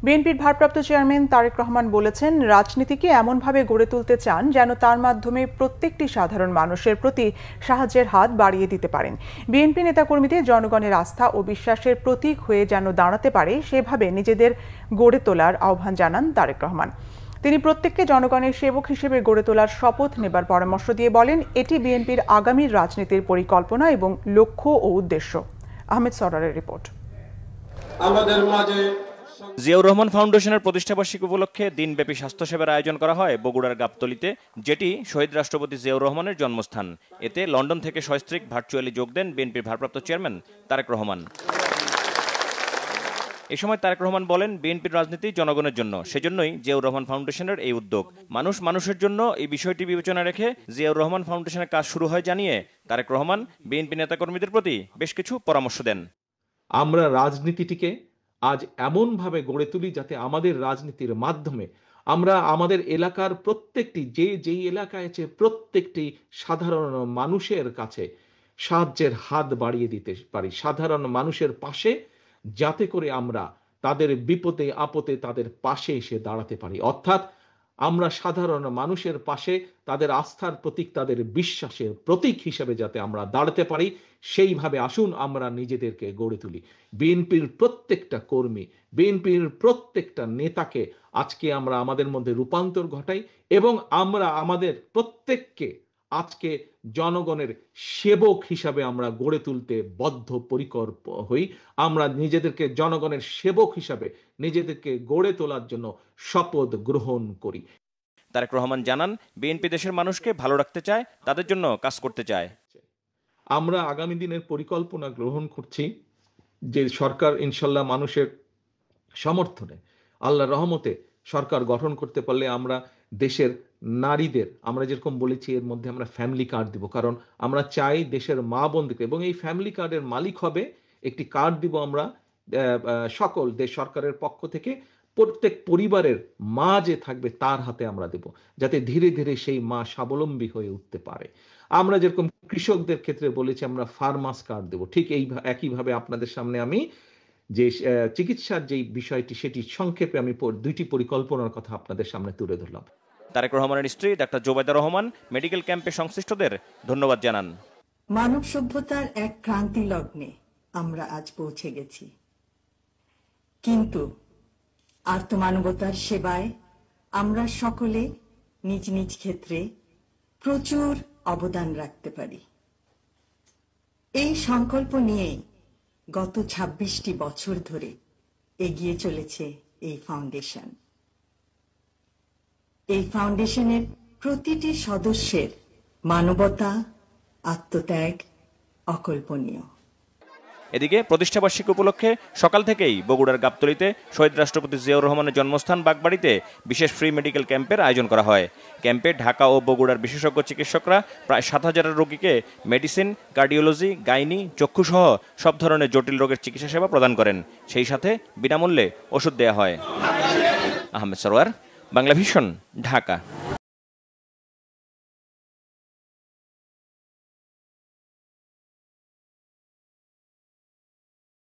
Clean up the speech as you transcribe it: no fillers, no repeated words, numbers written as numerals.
বিএনপির ভারপ্রাপ্ত চেয়ারম্যান তারেক রহমান বলেছেন, রাজনীতিকে এমনভাবে গড়ে তুলতে চান যেন তার মাধ্যমে প্রত্যেকটি সাধারণ মানুষের প্রতি সাহায্যের হাত বাড়িয়ে দিতে পারেন। বিএনপি নেতাকর্মীদের জনগণের আস্থা ও বিশ্বাসের প্রতীক হয়ে যেন দাঁড়াতে পারে, সেভাবে নিজেদের গড়ে তোলার আহ্বান জানান তারেক রহমান। তিনি প্রত্যেককে জনগণের সেবক হিসেবে গড়ে তোলার শপথ নেবার পরামর্শ দিয়ে বলেন, এটি বিএনপির আগামীর রাজনীতির পরিকল্পনা এবং লক্ষ্য ও উদ্দেশ্য। আহমেদ সরারের রিপোর্ট। আমাদের মাঝে জিয়াউর রহমান ফাউন্ডেশনের প্রতিষ্ঠাবার্ষিকী উপলক্ষে দিনব্যাপী স্বাস্থ্যসেবার আয়োজন করা হয় বগুড়ার গাবতলীতে, যেটি শহীদ রাষ্ট্রপতি জিয়াউর রহমানের জন্মস্থান। এতে লন্ডন থেকে সস্ত্রীক ভার্চুয়ালি যোগ দেন বিএনপির ভারপ্রাপ্ত চেয়ারম্যান তারেক রহমান। এ সময় তারেক রহমান বলেন, বিএনপির রাজনীতি জনগণের জন্য, সেজন্যই জিয়াউর রহমান ফাউন্ডেশনের এই উদ্যোগ। মানুষ মানুষের জন্য এই বিষয়টি বিবেচনা রেখে জিয়াউর রহমান ফাউন্ডেশনের কাজ শুরু হয় জানিয়ে তারেক রহমান বিএনপি নেতাকর্মীদের প্রতি বেশ কিছু পরামর্শ দেন। আমরা রাজনীতিটিকে আজ এমনভাবে গড়ে তুলি যাতে আমাদের রাজনীতির মাধ্যমে আমরা আমাদের এলাকার প্রত্যেকটি যেই এলাকায় আছে প্রত্যেকটি সাধারণ মানুষের কাছে সাহায্যের হাত বাড়িয়ে দিতে পারি, সাধারণ মানুষের পাশে, যাতে করে আমরা তাদের বিপদে আপদে তাদের পাশে এসে দাঁড়াতে পারি। অর্থাৎ আমরা সাধারণ মানুষের পাশে তাদের আস্থার প্রতীক, তাদের বিশ্বাসের প্রতীক হিসেবে যাতে আমরা দাঁড়াতে পারি, সেইভাবে আসুন আমরা নিজেদেরকে গড়ে তুলি। বিএনপির প্রত্যেকটা কর্মী, বিএনপির প্রত্যেকটা নেতাকে আজকে আমরা আমাদের মধ্যে রূপান্তর ঘটাই এবং আমরা আমাদের প্রত্যেককে আজকে জনগণের সেবক হিসাবে আমরা গড়ে তুলতে বদ্ধপরিকর হই। আমরা নিজেদেরকে জনগণের সেবক হিসাবে নিজেদেরকে গড়ে তোলার জন্য শপথ গ্রহণ করি। তারেক রহমান জানান, বিএনপি দেশের মানুষকে ভালো রাখতে চায়, তাদের জন্য কাজ করতে চায়। আমরা আগামী দিনের পরিকল্পনা গ্রহণ করছি যে সরকার ইনশাল্লাহ মানুষের সমর্থনে, আল্লাহর রহমতে সরকার গঠন করতে পারলে আমরা দেশের নারীদের, আমরা যেরকম বলেছি এর মধ্যে আমরা ফ্যামিলি কার্ড দিব, কারণ আমরা চাই দেশের মা বোনদেরকে, এবং এই ফ্যামিলি কার্ডের মালিক হবে একটি কার্ড দিব আমরা সকল দেশ সরকারের পক্ষ থেকে, প্রত্যেক পরিবারের মা যে থাকবে তার হাতে আমরা দেব, যাতে ধীরে ধীরে সেই মা স্বাবলম্বী হয়ে উঠতে পারে। আমরা যেরকম কৃষকদের ক্ষেত্রে বলেছি আমরা ফার্মার্স কার্ড দেব, ঠিক এই একইভাবে আপনাদের সামনে আমি যে চিকিৎসার যে বিষয়টি সেটি সংক্ষেপে আমি দুইটি পরিকল্পনার কথা আপনাদের সামনে তুলে ধরলাম। তারেক রহমানের স্ত্রী ডাক্তার জোবাইদা রহমান মেডিকেল ক্যাম্পে সংশ্লিষ্টদের ধন্যবাদ জানান। মানব সভ্যতার এক ক্রান্তি লগ্নে আমরা আজ পৌঁছে গেছি, কিন্তু আর্তমানবতার সেবায় আমরা সকলে নিজ নিজ ক্ষেত্রে প্রচুর অবদান রাখতে পারি। এই সংকল্প নিয়েই গত ২৬টি বছর ধরে এগিয়ে চলেছে এই ফাউন্ডেশন। এই ফাউন্ডেশনের প্রতিটি সদস্যের মানবতা, আত্মত্যাগ অকল্পনীয়। এদিকে প্রতিষ্ঠাবার্ষিকী উপলক্ষে সকাল থেকেই বগুড়ার গাবতলীতে শহীদ রাষ্ট্রপতি জিয়াউর রহমানের জন্মস্থান বাগবাড়িতে বিশেষ ফ্রি মেডিকেল ক্যাম্পের আয়োজন করা হয়। ক্যাম্পে ঢাকা ও বগুড়ার বিশেষজ্ঞ চিকিৎসকরা প্রায় ৭,০০০ রোগীকে মেডিসিন, কার্ডিওলজি, গাইনি, চক্ষুসহ সব ধরনের জটিল রোগের চিকিৎসা সেবা প্রদান করেন। সেই সাথে বিনামূল্যে ওষুধ দেয়া হয়। আহমেদ সরওয়ার, বাংলা ভিশন, ঢাকা।